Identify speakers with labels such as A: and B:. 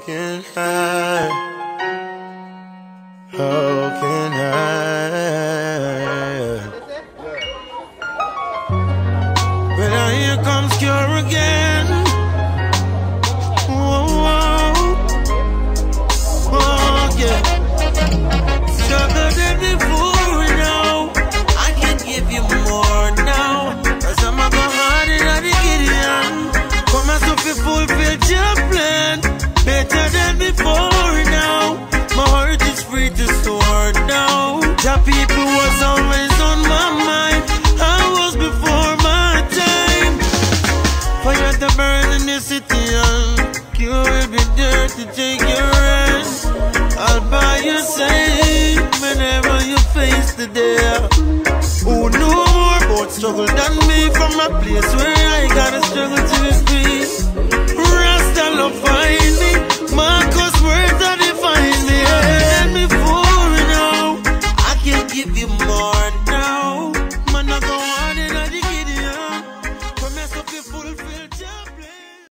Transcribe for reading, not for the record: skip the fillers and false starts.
A: can I? How can I? But now here comes Cure again. Whoa, whoa. Oh, yeah. Stronger than before now. I can give you more now. Cause I'm a go hard in the Gideon. Come as if you fulfill your plan. Better than before now. My heart is free to soar now. The people was always on my mind. I was before my time. Fire to burn in the city and you will be there to take your hand. I'll buy your side whenever you face the day. Who know more about struggle than me from a place